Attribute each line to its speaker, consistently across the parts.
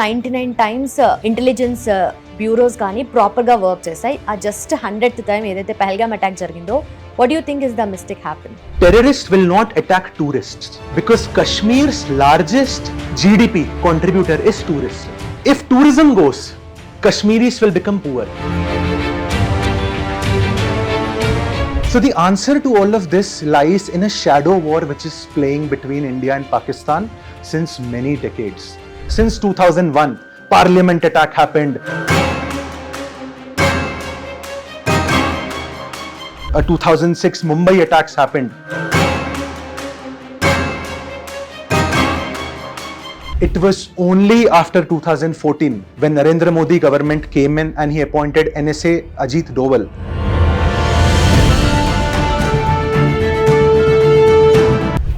Speaker 1: 99 times intelligence bureaus కానీ ప్రాపర్గా work చేశాయి. ఆ జస్ట్ 100th టైం ఏదైతే పహల్గామ్ అటాక్ జరిగిందో, what do you think is the mistake happened?
Speaker 2: Terrorists will not attack tourists because Kashmir's largest GDP contributor is tourism. If tourism goes, Kashmiris will become poor. So the answer to all of this lies in a shadow war which is playing between India and Pakistan since many decades. Since 2001, Parliament attack happened. A 2006 Mumbai attacks happened. It was only after 2014 when Narendra Modi government came in and he appointed NSA Ajit Doval.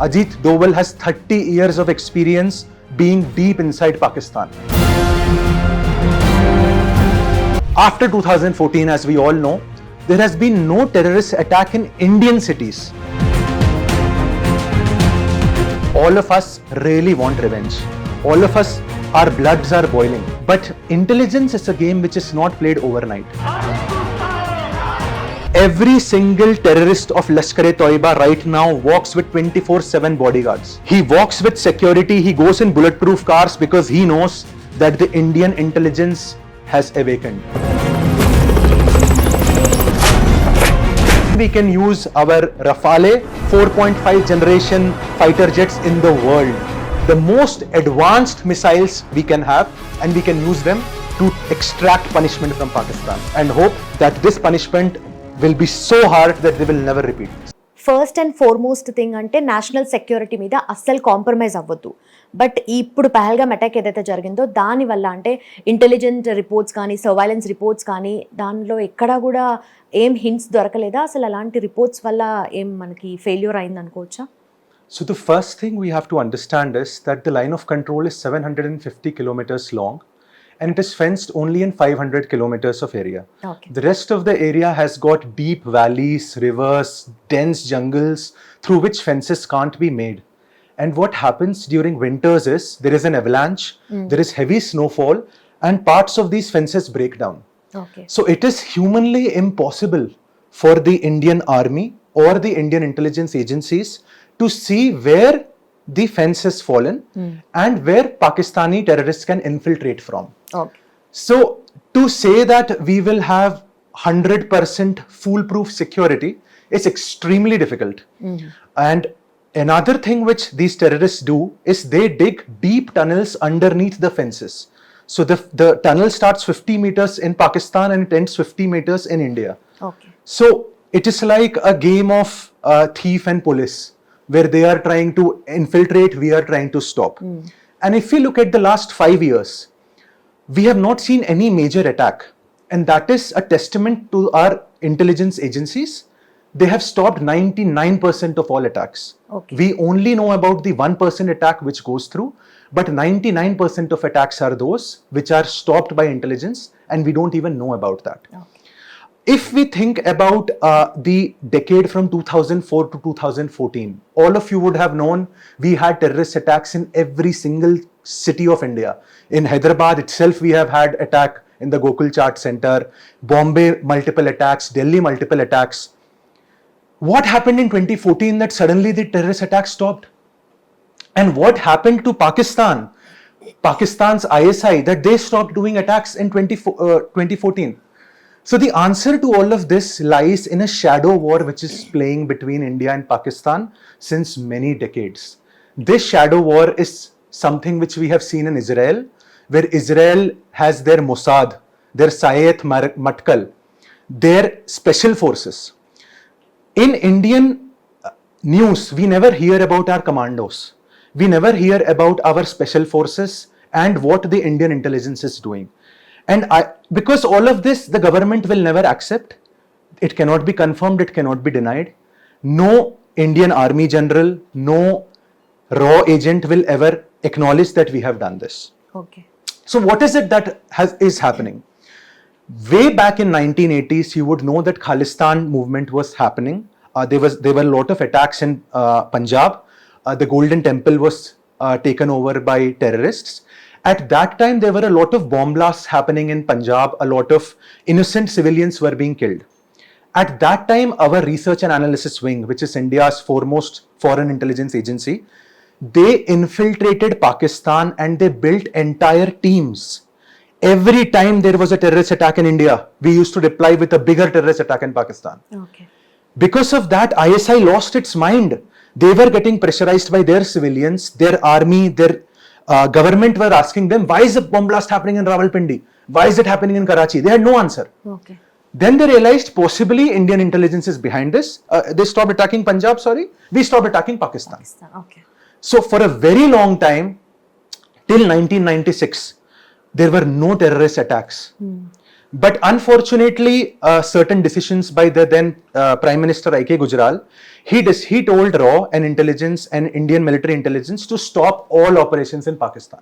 Speaker 2: Ajit Doval has 30 years of experience being deep inside Pakistan. After 2014, as we all know, there has been no terrorist attack in Indian cities. All of us really want revenge. All of us, our bloods are boiling. But intelligence is a game which is not played overnight. Every single terrorist of Lashkar-e-Toiba right now walks with 24/7 bodyguards. He walks with security, he goes in bulletproof cars because he knows that the Indian intelligence has awakened. We can use our Rafale 4.5 generation fighter jets in the world. The most advanced missiles we can have, and we can use them to extract punishment from Pakistan and hope that this punishment will be so hard that they will never repeat.
Speaker 1: First and foremost thing అంటే national security మీద అస్సలు compromise అవ్వద్దు. But ఇప్పుడు Pahalgam attack ఏదైతే జరిగిందో దానివల్ల అంటే intelligent reports కానీ సర్వైలెన్స్ రిపోర్ట్స్ కానీ దానిలో ఎక్కడా కూడా ఏం హింట్స్ దొరకలేదా? అసలు అలాంటి రిపోర్ట్స్ వల్ల ఏం మనకి ఫెయిల్యూర్ అయింది అనుకోవచ్చా?
Speaker 2: So the first thing we have to understand is that the line of control is 750 kilometers long and it is fenced only in 500 kilometers of area.
Speaker 1: Okay.
Speaker 2: The rest of the area has got deep valleys, rivers, dense jungles through which fences can't be made. And what happens during winters is there is an avalanche, there is heavy snowfall and parts of these fences break down.
Speaker 1: Okay.
Speaker 2: So it is humanly impossible for the Indian army or the Indian intelligence agencies to see where the fence has fallen and where Pakistani terrorists can infiltrate from.
Speaker 1: Okay.
Speaker 2: So to say that we will have 100% foolproof security is extremely difficult. And another thing which these terrorists do is they dig deep tunnels underneath the fences. So the tunnel starts 50 meters in Pakistan and it ends 50 meters in India.
Speaker 1: Okay.
Speaker 2: So it is like a game of thief and police, where they are trying to infiltrate, we are trying to stop. And if we look at the last 5 years, we have not seen any major attack. And that is a testament to our intelligence agencies. They have stopped 99% of all attacks.
Speaker 1: Okay.
Speaker 2: We only know about the 1% attack which goes through, but 99% of attacks are those which are stopped by intelligence and we don't even know about that.
Speaker 1: Okay.
Speaker 2: If we think about the decade from 2004 to 2014, all of you would have known we had terrorist attacks in every single city of India. In Hyderabad itself, we have had attack in the Gokul Chaat Center, Bombay multiple attacks, Delhi multiple attacks. What happened in 2014 that suddenly the terrorist attacks stopped? And what happened to Pakistan, Pakistan's ISI, that they stopped doing attacks in 2014? So the answer to all of this lies in a shadow war which is playing between India and Pakistan since many decades. This shadow war is something which we have seen in Israel, where Israel has their Mossad, their Sayet Matkal, their special forces. In Indian news, we never hear about our commandos. We never hear about our special forces and what the Indian intelligence is doing. And because all of this, the government will never accept. It cannot be confirmed, it cannot be denied. No Indian army general, no raw agent will ever acknowledge that we have done this.
Speaker 1: Okay.
Speaker 2: So what is it that is happening? Way back in 1980s, you would know that Khalistan movement was happening. There were a lot of attacks in Punjab. The Golden Temple was taken over by terrorists. At that time, there were a lot of bomb blasts happening in Punjab. A lot of innocent civilians were being killed. At that time, our research and analysis wing, which is India's foremost foreign intelligence agency, they infiltrated Pakistan and they built entire teams. Every time there was a terrorist attack in India, we used to reply with a bigger terrorist attack in Pakistan.
Speaker 1: Okay.
Speaker 2: Because of that, ISI lost its mind. They were getting pressurized by their civilians, their army, their government were asking them, why is a bomb blast happening in Rawalpindi? Why is it happening in Karachi? They had no answer.
Speaker 1: Okay.
Speaker 2: Then they realized possibly Indian intelligence is behind this. They stopped attacking Punjab, we stopped attacking Pakistan.
Speaker 1: Okay.
Speaker 2: So for a very long time, till 1996, there were no terrorist attacks. But unfortunately, certain decisions by the then Prime Minister I.K. Gujral, he told RAW and intelligence and Indian military intelligence to stop all operations in Pakistan.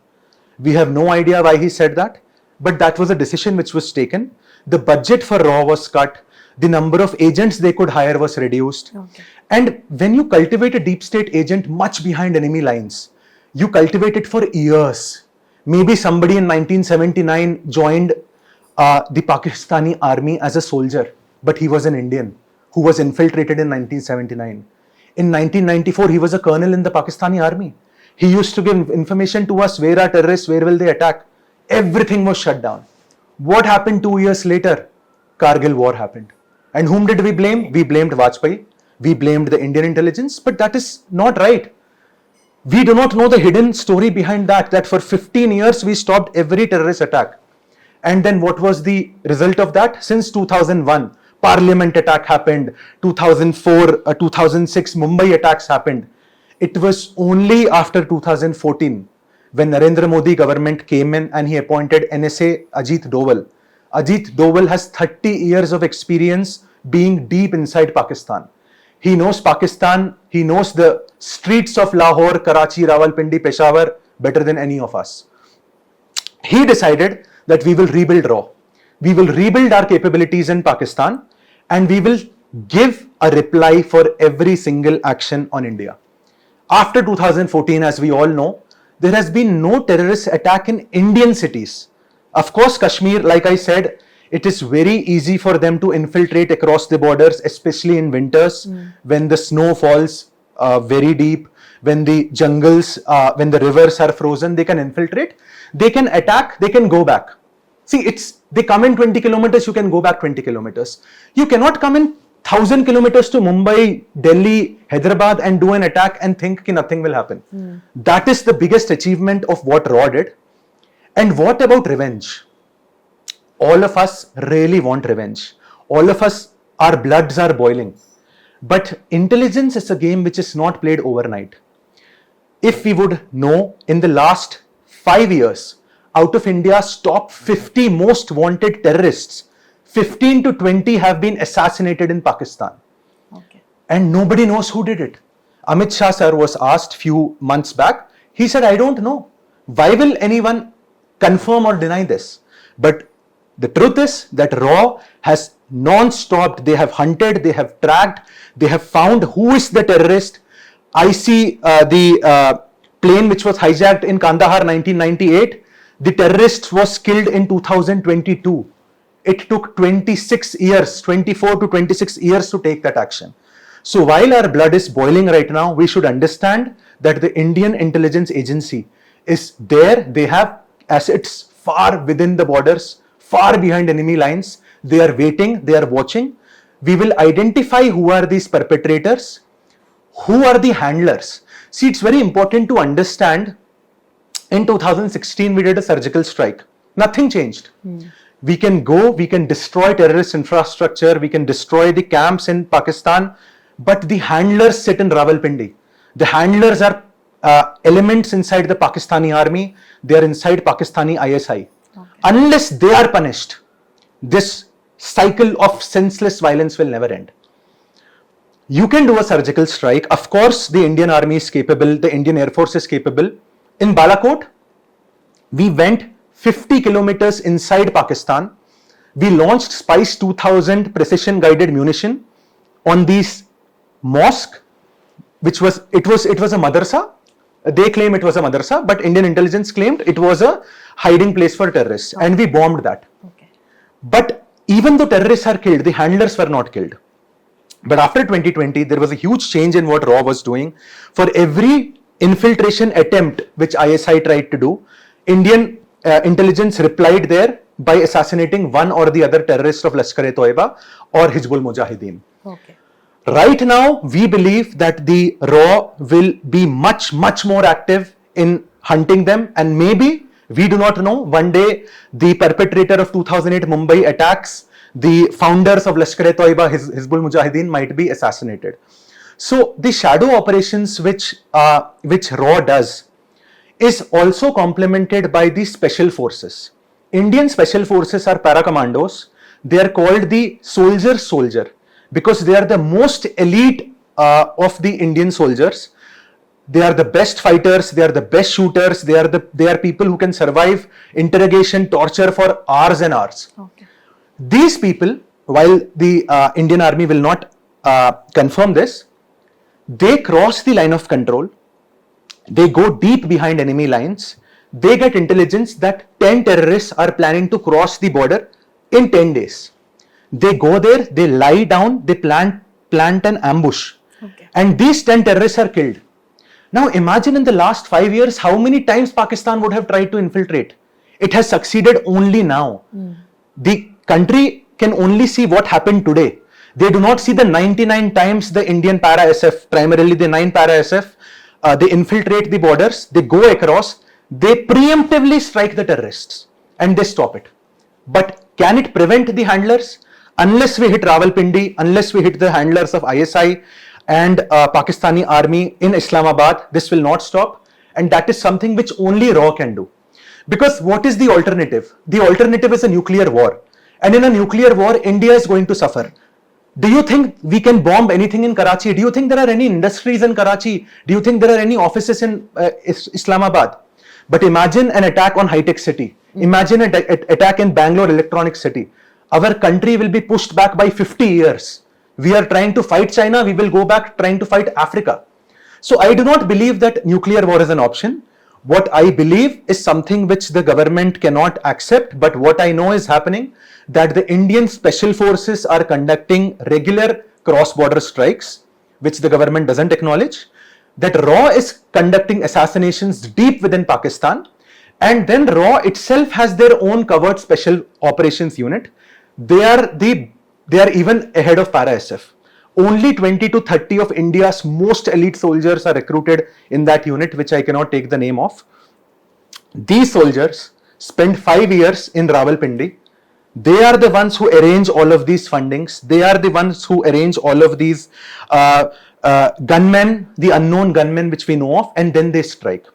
Speaker 2: We have no idea why he said that, but that was a decision which was taken. The budget for RAW was cut. The number of agents they could hire was reduced.
Speaker 1: Okay.
Speaker 2: And when you cultivate a deep state agent much behind enemy lines, you cultivate it for years. Maybe somebody in 1979 joined the Pakistani army as a soldier, but he was an Indian who was infiltrated in 1979. In 1994, he was a colonel in the Pakistani army. He used to give information to us, where are terrorists, where will they attack? Everything was shut down. What happened 2 years later? Kargil war happened. And whom did we blame? We blamed Vajpayee. We blamed the Indian intelligence, but that is not right. We do not know the hidden story behind that for 15 years we stopped every terrorist attack. And then what was the result of that? Since 2001, Parliament attack happened. 2004, 2006, Mumbai attacks happened. It was only after 2014 when Narendra Modi government came in and he appointed NSA Ajit Doval. Ajit Doval has 30 years of experience being deep inside Pakistan. He knows Pakistan, he knows the streets of Lahore, Karachi, Rawalpindi, Peshawar better than any of us. He decided that we will rebuild RAW. We will rebuild our capabilities in Pakistan and we will give a reply for every single action on India. After 2014, as we all know, there has been no terrorist attack in Indian cities. Of course, Kashmir, like I said, it is very easy for them to infiltrate across the borders, especially in winters, when the snow falls very deep, when the jungles, when the rivers are frozen, they can infiltrate, they can attack, they can go back. See, they come in 20 kilometers, you can go back 20 kilometers. You cannot come in 1,000 kilometers to Mumbai, Delhi, Hyderabad and do an attack and think that nothing will happen. That is the biggest achievement of what RAW did. And what about revenge? All of us really want revenge. All of us, our bloods are boiling. But intelligence is a game which is not played overnight. If we would know, in the last 5 years, out of India's top 50 most wanted terrorists, 15 to 20 have been assassinated in Pakistan.
Speaker 1: Okay.
Speaker 2: And nobody knows who did it. Amit Shah sir was asked few months back. He said, I don't know. Why will anyone confirm or deny this? But the truth is that RAW has non-stopped. They have hunted, they have tracked, they have found who is the terrorist. I see the plane which was hijacked in Kandahar 1998. The terrorist was killed in 2022. It took 26 years, 24 to 26 years to take that action. So while our blood is boiling right now, we should understand that the Indian Intelligence Agency is there. They have assets far within the borders, far behind enemy lines. They are waiting, they are watching. We will identify who are these perpetrators, who are the handlers. See, it's very important to understand. In 2016, we did a surgical strike. Nothing changed. We can go, we can destroy terrorist infrastructure, we can destroy the camps in Pakistan, but the handlers sit in Rawalpindi. The handlers are elements inside the Pakistani army, they are inside Pakistani ISI. Okay. Unless they are punished, this cycle of senseless violence will never end. You can do a surgical strike. Of course, the Indian army is capable, the Indian Air Force is capable. In Balakot, we went 50 kilometers inside Pakistan. We launched Spice 2000 precision guided munition on these mosque, which was, it was a madrasa. They claim it was a madrasa, but Indian intelligence claimed it was a hiding place for terrorists, and we bombed that.
Speaker 1: Okay.
Speaker 2: But even though terrorists are killed, the handlers were not killed. But after 2020, there was a huge change in what RAW was doing. For every infiltration attempt which ISI tried to do, Indian intelligence replied there by assassinating one or the other terrorist of Lashkar-e-Toiba or Hizbul Mujahideen.
Speaker 1: Okay.
Speaker 2: Right now, we believe that the RAW will be much, much more active in hunting them, and maybe, we do not know, one day the perpetrator of 2008 Mumbai attacks, the founders of Lashkar-e-Toiba, Hizbul Mujahideen, might be assassinated. So the shadow operations which RAW does is also complemented by the special forces. Indian special forces are para-commandos. They are called the soldier because they are the most elite of the Indian soldiers. They are the best fighters, they are the best shooters, they are people who can survive interrogation, torture for hours and hours.
Speaker 1: Okay.
Speaker 2: These people, while the Indian army will not confirm this, they cross the line of control, they go deep behind enemy lines, they get intelligence that 10 terrorists are planning to cross the border in 10 days. They go there, they lie down, they plant an ambush,
Speaker 1: Okay.
Speaker 2: and these 10 terrorists are killed. Now imagine in the last 5 years how many times Pakistan would have tried to infiltrate. It has succeeded only now. The country can only see what happened today. They do not see the 99 times the Indian para-SF, primarily the 9 para-SF, they infiltrate the borders, they go across, they preemptively strike the terrorists and they stop it. But can it prevent the handlers? Unless we hit Rawalpindi, unless we hit the handlers of ISI and Pakistani army in Islamabad, this will not stop, and that is something which only RAW can do. Because what is the alternative? The alternative is a nuclear war, and in a nuclear war, India is going to suffer. Do you think we can bomb anything in Karachi? Do you think there are any industries in Karachi? Do you think there are any offices in Islamabad? But imagine an attack on high-tech city. Imagine an attack in Bangalore Electronic City. Our country will be pushed back by 50 years. We are trying to fight China, we will go back trying to fight Africa. So I do not believe that nuclear war is an option. What I believe is something which the government cannot accept, but what I know is happening, that the Indian special forces are conducting regular cross-border strikes, which the government doesn't acknowledge, that RAW is conducting assassinations deep within Pakistan, and then RAW itself has their own covert special operations unit. They are even ahead of para-SF. Only 20 to 30 of India's most elite soldiers are recruited in that unit, which I cannot take the name of. These soldiers spend 5 years in Rawalpindi. They are the ones who arrange all of these fundings. They are the ones who arrange all of these gunmen, the unknown gunmen which we know of, and then they strike.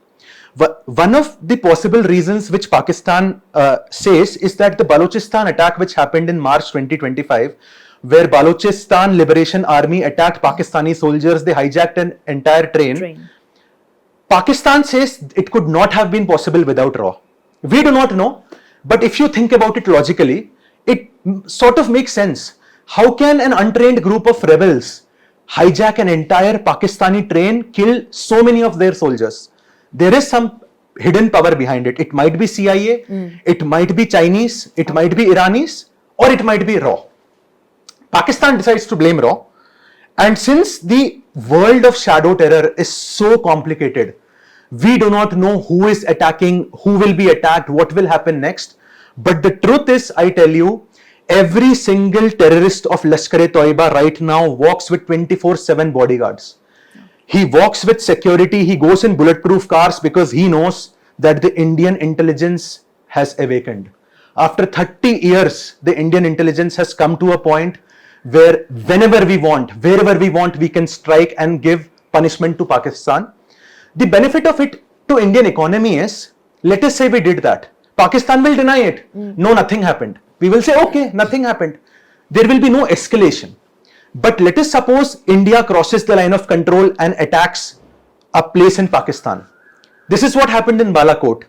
Speaker 2: One of the possible reasons which Pakistan says is that the Balochistan attack which happened in March 2025, where Balochistan Liberation Army attacked Pakistani soldiers, they hijacked an entire train. Pakistan says it could not have been possible without RAW. We do not know, but if you think about it logically, it sort of makes sense. How can an untrained group of rebels hijack an entire Pakistani train, kill so many of their soldiers? There is some hidden power behind it. It might be CIA, it might be Chinese, it might be Iranis, or it might be RAW. Pakistan decides to blame RAW, and since the world of shadow terror is so complicated, we do not know who is attacking, who will be attacked, what will happen next. But the truth is, I tell you, every single terrorist of Lashkar-e-Toiba right now walks with 24/7 bodyguards. He walks with security, he goes in bulletproof cars because he knows that the Indian intelligence has awakened. After 30 years, the Indian intelligence has come to a point where whenever we want, wherever we want, we can strike and give punishment to Pakistan. The benefit of it to Indian economy is, let us say we did that. Pakistan will deny it. No, nothing happened. We will say, okay, nothing happened. There will be no escalation. But let us suppose India crosses the line of control and attacks a place in Pakistan. This is what happened in Balakot.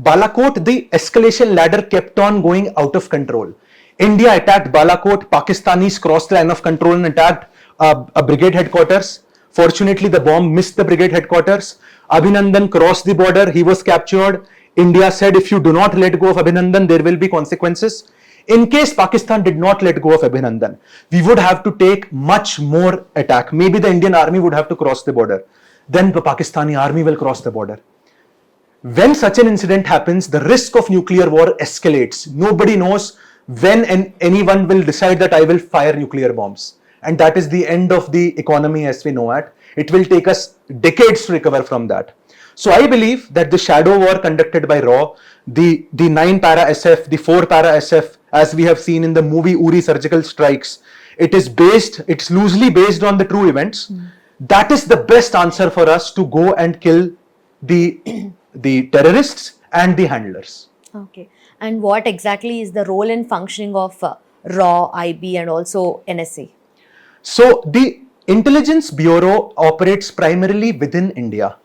Speaker 2: Balakot, the escalation ladder kept on going out of control. India attacked Balakot, Pakistanis crossed the line of control and attacked a brigade headquarters. Fortunately, the bomb missed the brigade headquarters. Abhinandan crossed the border. He was captured. India said, if you do not let go of Abhinandan, there will be consequences. In case Pakistan did not let go of Abhinandan, we would have to take much more attack. Maybe the Indian army would have to cross the border. Then the Pakistani army will cross the border. When such an incident happens, the risk of nuclear war escalates. Nobody knows when anyone will decide that I will fire nuclear bombs. And that is the end of the economy as we know it. It will take us decades to recover from that. So I believe that the shadow war conducted by RAW, the 9 para SF, the 4 para SF, as we have seen in the movie Uri Surgical Strikes, it's loosely based on the true events. That is the best answer for us to go and kill the terrorists and the handlers.
Speaker 1: Okay. And what exactly is the role and functioning of RAW, IB and also NSA?
Speaker 2: So the Intelligence Bureau operates primarily within India.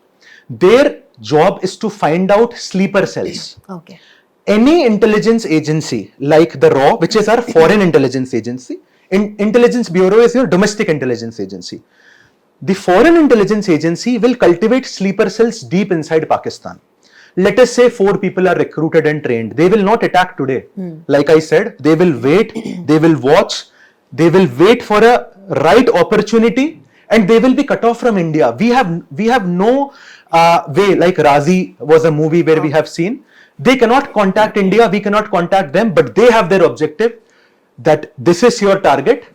Speaker 2: Their job is to find out sleeper cells.
Speaker 1: Okay.
Speaker 2: Any intelligence agency like the RAW, which is our foreign intelligence agency, Intelligence Bureau is your domestic intelligence agency. The foreign intelligence agency will cultivate sleeper cells deep inside Pakistan. Let us say 4 people are recruited and trained. They will not attack today. Like I said, they will wait, they will watch, they will wait for a right opportunity and they will be cut off from India. We have no way, like Razi was a movie where we have seen. They cannot contact India, we cannot contact them, but they have their objective that this is your target,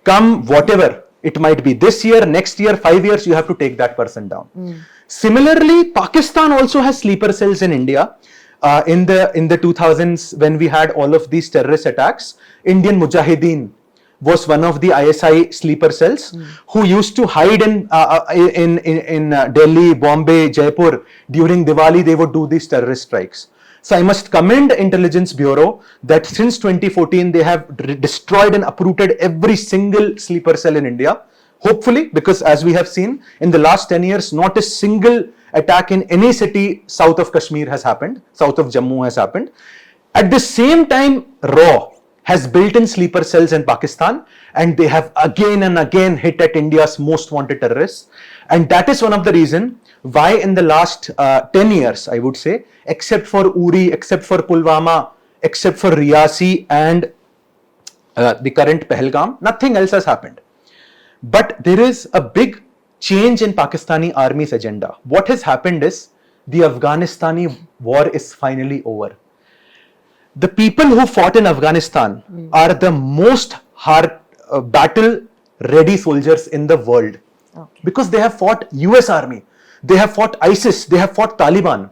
Speaker 2: come whatever it might be, this year, next year, 5 years, you have to take that person down. Similarly, Pakistan also has sleeper cells in India. In the 2000s, when we had all of these terrorist attacks, Indian Mujahideen was one of the ISI sleeper cells who used to hide in Delhi, Bombay, Jaipur. During Diwali, they would do these terrorist strikes. So I must commend Intelligence Bureau that since 2014, they have destroyed and uprooted every single sleeper cell in India. Hopefully, because as we have seen in the last 10 years, not a single attack in any city south of Kashmir has happened, south of Jammu has happened. At the same time, RAW has built-in sleeper cells in Pakistan and they have again and again hit at India's most wanted terrorists. And that is one of the reasons why in the last 10 years, I would say, except for Uri, except for Pulwama, except for Riyasi and the current Pahalgam, nothing else has happened. But there is a big change in Pakistani army's agenda. What has happened is the Afghanistani war is finally over. The people who fought in Afghanistan are the most battle ready soldiers in the world.
Speaker 1: Okay.
Speaker 2: Because they have fought US army, they have fought ISIS, they have fought Taliban.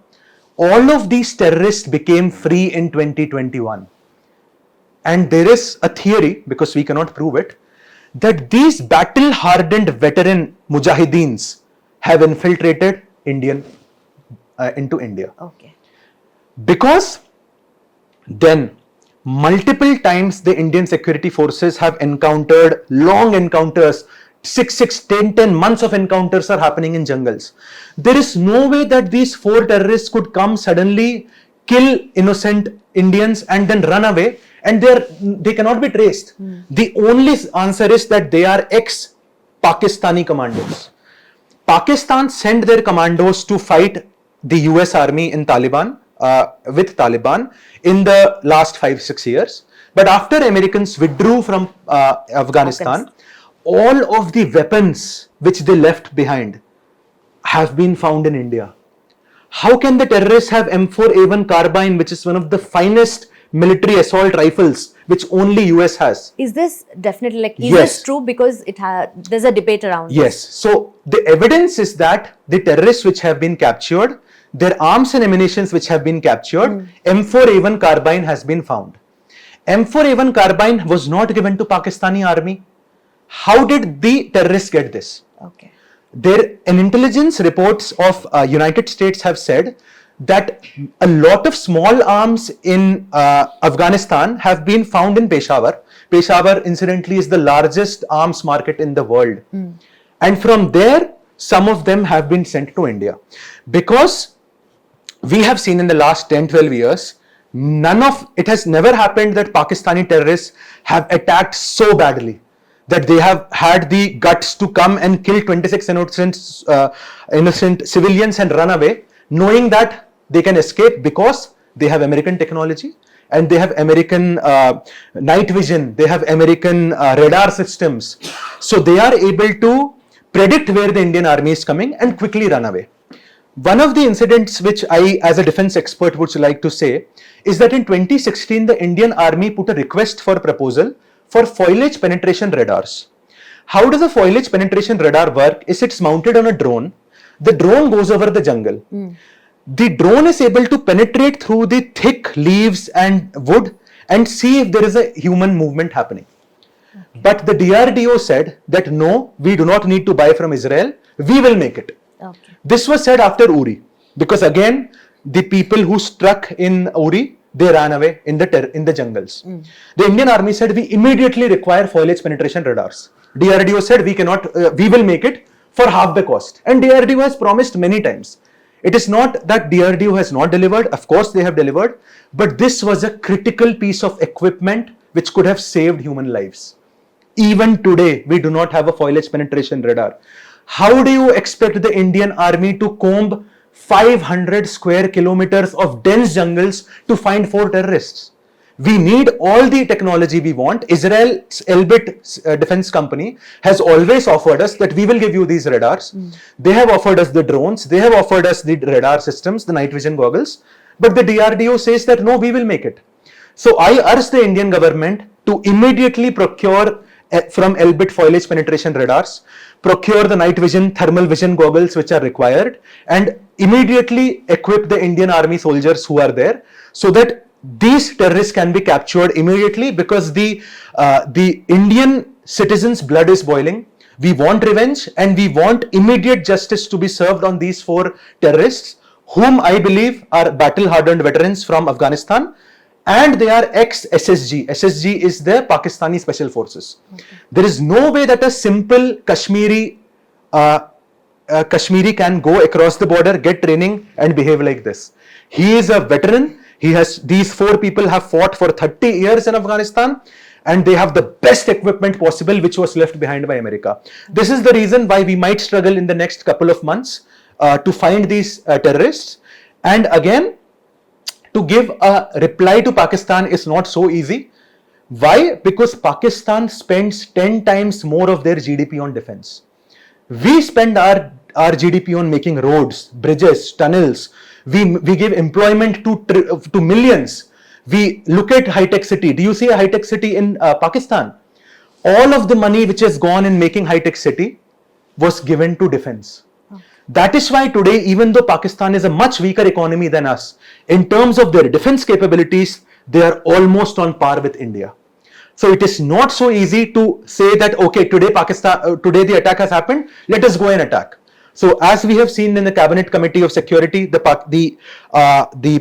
Speaker 2: All of these terrorists became free in 2021. And there is a theory, because we cannot prove it, that these battle hardened veteran Mujahideens have infiltrated into India.
Speaker 1: Okay. Because
Speaker 2: then multiple times the Indian security forces have encountered long encounters, 10 months of encounters are happening in jungles. There is no way that these 4 terrorists could come suddenly, kill innocent Indians and then run away, and they cannot be traced. The only answer is that they are ex-Pakistani commandos. Pakistan sent their commandos to fight the US army in Taliban, with Taliban in the last 5-6 years. But after Americans withdrew from Afghanistan, all of the weapons which they left behind have been found in India. How can the terrorists have M4A1 carbine, which is one of the finest military assault rifles, which only US has?
Speaker 1: Is this definitely is
Speaker 2: Yes.
Speaker 1: this true? Because there's a debate around
Speaker 2: Yes.
Speaker 1: this.
Speaker 2: So the evidence is that the terrorists which have been captured, their arms and ammunitions which have been captured, M4A1 carbine has been found. M4A1 carbine was not given to Pakistani army. How did the terrorists get this?
Speaker 1: Okay.
Speaker 2: An intelligence reports of United States have said that a lot of small arms in Afghanistan have been found in Peshawar. Peshawar, incidentally, is the largest arms market in the world. And from there, some of them have been sent to India. Because we have seen in the last 10-12 years, it has never happened that Pakistani terrorists have attacked so badly. that they have had the guts to come and kill 26 innocent civilians and run away, knowing that they can escape because they have American technology and they have American night vision, they have American radar systems. So they are able to predict where the Indian army is coming and quickly run away. One of the incidents which I, as a defense expert, would like to say is that in 2016, the Indian army put a request for proposal for foliage penetration radars. How does a foliage penetration radar work? Is it's mounted on a drone. The drone goes over the jungle. The drone is able to penetrate through the thick leaves and wood and see if there is a human movement happening. But the DRDO said that no, we do not need to buy from Israel. We will make it.
Speaker 1: Okay.
Speaker 2: This was said after Uri, because again, the people who struck in Uri, they ran away in the jungles. The Indian army said we immediately require foliage penetration radars. DRDO said we cannot, we will make it for half the cost. And DRDO has promised many times. It is not that DRDO has not delivered. Of course, they have delivered. But this was a critical piece of equipment which could have saved human lives. Even today, we do not have a foliage penetration radar. How do you expect the Indian army to comb 500 square kilometers of dense jungles to find 4 terrorists? We need all the technology we want. Israel's Elbit defense company has always offered us that we will give you these radars. They have offered us the drones. They have offered us the radar systems, the night vision goggles. But the DRDO says that no, we will make it. So I urge the Indian government to immediately procure from Elbit foliage penetration radars, procure the night vision, thermal vision goggles which are required, and immediately equip the Indian army soldiers who are there so that these terrorists can be captured immediately, because the Indian citizens' blood is boiling. We want revenge and we want immediate justice to be served on these 4 terrorists, whom I believe are battle-hardened veterans from Afghanistan, and they are ex-SSG. SSG is the Pakistani Special Forces. There is no way that a simple Kashmiri can go across the border, get training and behave like this. He is a veteran. These 4 people have fought for 30 years in Afghanistan, and they have the best equipment possible which was left behind by America. This is the reason why we might struggle in the next couple of months to find these terrorists. And again, to give a reply to Pakistan is not so easy. Why? Because Pakistan spends 10 times more of their GDP on defense. We spend our GDP on making roads, bridges, tunnels. We give employment to millions. We look at high-tech city. Do you see a high-tech city in Pakistan? All of the money which has gone in making high-tech city was given to defense. That is why today, even though Pakistan is a much weaker economy than us, in terms of their defense capabilities, they are almost on par with India. So it is not so easy to say that, okay, today the attack has happened, let us go and attack. So as we have seen in the Cabinet Committee of Security, the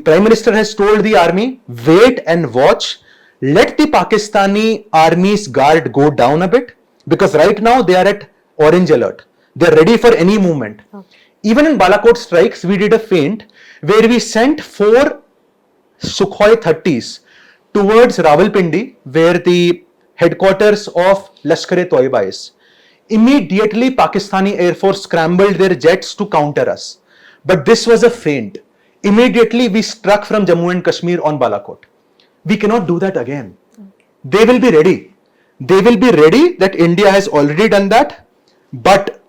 Speaker 2: Prime Minister has told the army, wait and watch, let the Pakistani army's guard go down a bit, because right now they are at orange alert. They are ready for any movement. Okay. Even in Balakot strikes, we did a feint where we sent 4 Sukhoi 30s towards Rawalpindi, where the headquarters of Lashkar-e-Toiba is. Immediately, Pakistani Air Force scrambled their jets to counter us. But this was a feint. Immediately, we struck from Jammu and Kashmir on Balakot. We cannot do that again. Okay. They will be ready. They will be ready. That India has already done that. But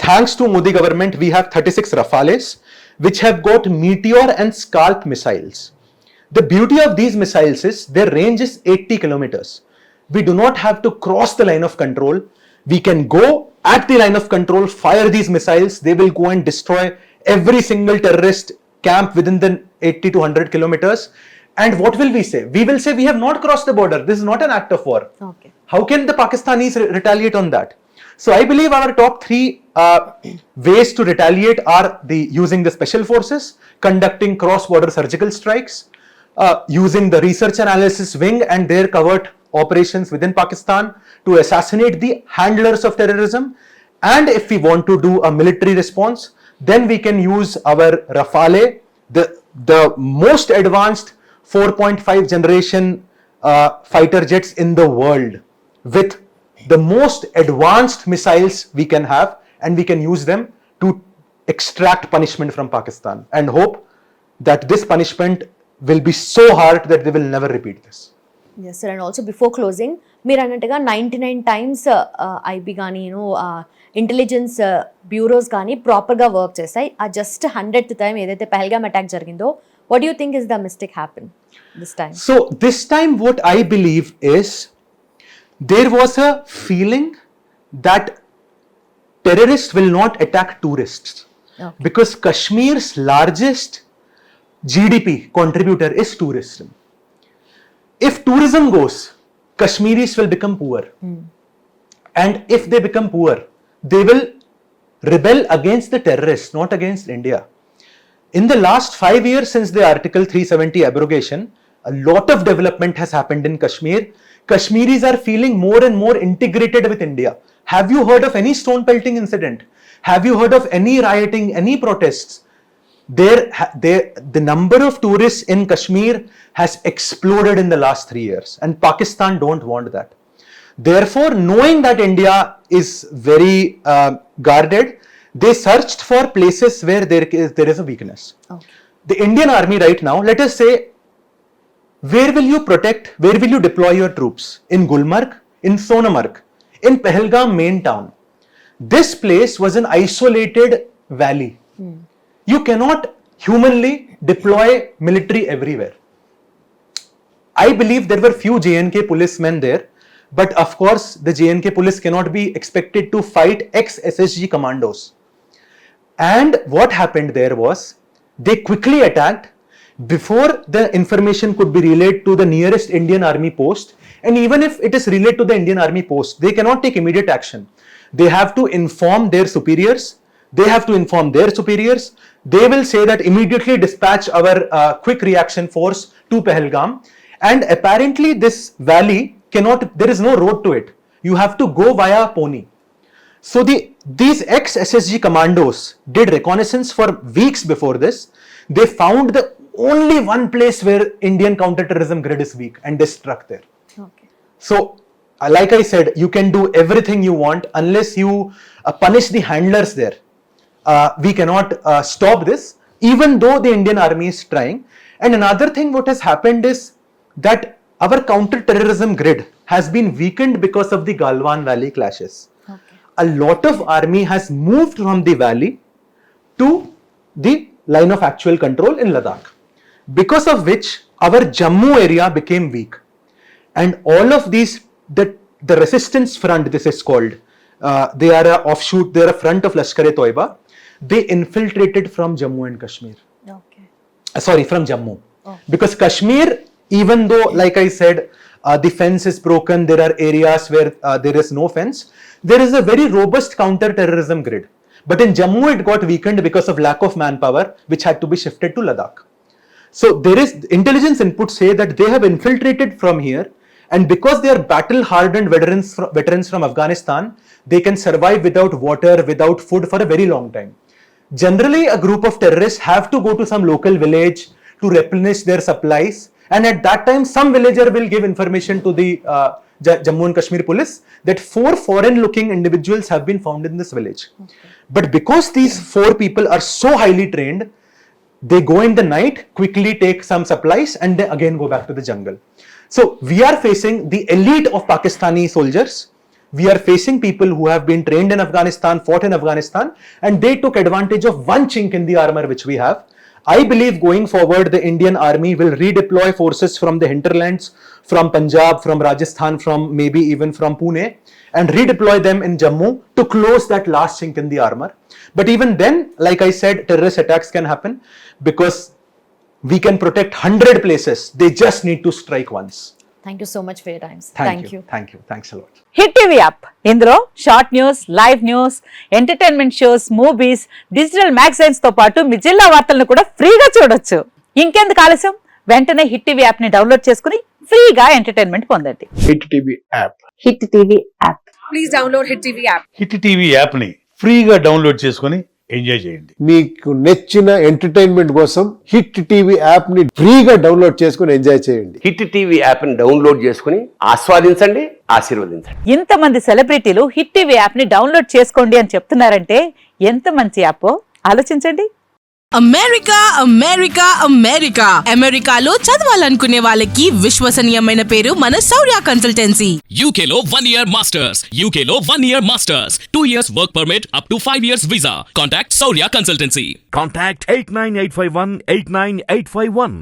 Speaker 2: thanks to Modi government, we have 36 Rafales, which have got Meteor and Scalp missiles. The beauty of these missiles is their range is 80 kilometers. We do not have to cross the line of control. We can go at the line of control, fire these missiles. They will go and destroy every single terrorist camp within the 80 to 100 kilometers. And what will we say? We will say we have not crossed the border. This is not an act of war. Okay. How can the Pakistanis retaliate on that? So I believe our top 3 ways to retaliate are using the special forces, conducting cross-border surgical strikes, using the research analysis wing and their covert operations within Pakistan to assassinate the handlers of terrorism. And if we want to do a military response, then we can use our Rafale, the most advanced 4.5 generation fighter jets in the world, with the most advanced missiles we can have, and we can use them to extract punishment from Pakistan and hope that this punishment will be so hard that they will never repeat this.
Speaker 1: Yes, sir. And also before closing, మీరు అన్నట్టుగా 99 times IB కానీ intelligence bureaus కానీ ప్రాపర్గా work చేస్తాయి. ఆ just 100th time ఏదైతే Pahalgam attack జరిగిందో, what do you think is the mistake happen this time?
Speaker 2: So this time what I believe is there was a feeling that terrorists will not attack tourists.
Speaker 1: Okay.
Speaker 2: Because Kashmir's largest GDP contributor is tourism. If tourism goes, Kashmiris will become poor. And if they become poor, they will rebel against the terrorists, not against India. In the last 5 years since the Article 370 abrogation, a lot of development has happened in Kashmir. Kashmiris are feeling more and more integrated with India. Have you heard of any stone pelting incident? Have you heard of any rioting, any protests? The number of tourists in Kashmir has exploded in the last 3 years, and Pakistan don't want that. Therefore, knowing that India is very guarded, they searched for places where there is a weakness.
Speaker 1: Okay.
Speaker 2: The Indian army right now, let us say, where will you protect, where will you deploy your troops? In Gulmarg, in Sonamarg, in Pahalgam main town. This place was an isolated valley. You cannot humanly deploy military everywhere. I believe there were few JNK policemen there, but of course the JNK police cannot be expected to fight ex-SSG commandos. And what happened there was, they quickly attacked before the information could be relayed to the nearest Indian army post. And even if it is relayed to the Indian army post, they cannot take immediate action. They have to inform their superiors. They have to inform their superiors. They will say that immediately dispatch our quick reaction force to Pahalgam. And apparently this valley cannot, there is no road to it. You have to go via pony. So these ex-SSG commandos did reconnaissance for weeks before this. They found the only one place where Indian counter-terrorism grid is weak, and they struck there.
Speaker 1: Okay.
Speaker 2: So, like I said, you can do everything you want unless you punish the handlers there. We cannot stop this, even though the Indian army is trying. And another thing what has happened is that our counter-terrorism grid has been weakened because of the Galwan Valley clashes.
Speaker 1: Okay.
Speaker 2: A lot of army has moved from the valley to the line of actual control in Ladakh, because of which our Jammu area became weak. And all of these, the resistance front, this is called, they are a offshoot, they are a front of Lashkar-e-Toiba. They infiltrated from Jammu and Kashmir.
Speaker 1: Okay.
Speaker 2: Sorry, from Jammu.
Speaker 1: Oh.
Speaker 2: Because Kashmir, even though, like I said, the fence is broken, there are areas where there is no fence, there is a very robust counter-terrorism grid. But in Jammu, it got weakened because of lack of manpower, which had to be shifted to Ladakh. So there is intelligence inputs say that they have infiltrated from here, and because they are battle-hardened veterans from Afghanistan, they can survive without water, without food for a very long time. Generally, a group of terrorists have to go to some local village to replenish their supplies, and at that time, some villager will give information to the Jammu and Kashmir police that 4 foreign-looking individuals have been found in this village. Okay. But because these 4 people are so highly trained, they go in the night, quickly take some supplies, and they again go back to the jungle. So we are facing the elite of Pakistani soldiers. We are facing people who have been trained in Afghanistan, fought in Afghanistan, and they took advantage of one chink in the armor which we have. I believe going forward, the Indian army will redeploy forces from the hinterlands, from Punjab, from Rajasthan, from maybe even from Pune, and redeploy them in Jammu to close that last chink in the armor. But even then, like I said, terrorist attacks can happen because we can protect 100 places. They just need to strike once.
Speaker 1: Thank you so much for your time.
Speaker 2: Thank you. Thanks a lot.
Speaker 3: Hit TV app ఇందులో short news, live news, entertainment shows, movies, digital magazines తో పాటు మీ జిల్లా వార్తలను కూడా ఫ్రీగా చూడొచ్చు. ఇంకెందుకు ఆలస్యం, వెంటనే హిట్ టీవీ యాప్ ని డౌన్లోడ్ చేసుకుని ఫ్రీగా ఎంటర్టైన్మెంట్ పొందండి.
Speaker 4: Hit TV app.
Speaker 3: Hit TV app.
Speaker 5: Please download hit TV app.
Speaker 4: Hit TV యాప్ని ఫ్రీగా డౌన్లోడ్ చేసుకొని ఎంజాయ్ చేయండి.
Speaker 5: మీకు నచ్చిన ఎంటర్టైన్మెంట్ కోసం హిట్ టీవీ యాప్ ని ఫ్రీగా డౌన్లోడ్ చేసుకుని ఎంజాయ్ చేయండి.
Speaker 6: హిట్ టీవీ యాప్ ని డౌన్లోడ్ చేసుకుని ఆస్వాదించండి, ఆశీర్వదించండి.
Speaker 3: ఇంతమంది సెలబ్రిటీలు హిట్ టీవీ యాప్ ని డౌన్లోడ్ చేసుకోండి అని చెప్తున్నారంటే ఎంత మంచి యాప్ ఆలోచించండి.
Speaker 7: అమెరికా అమెరికా అమెరికా అమెరికాలో చదవాలనుకునే వాళ్ళకి విశ్వసనీయమైన పేరు మన శౌర్య కన్సల్టెన్సీ.
Speaker 8: UK లో 1 year masters. UK లో 1 year masters. 2 years work permit up to 5 years visa. Contact Saurya Consultancy.
Speaker 4: Contact 89851 89851.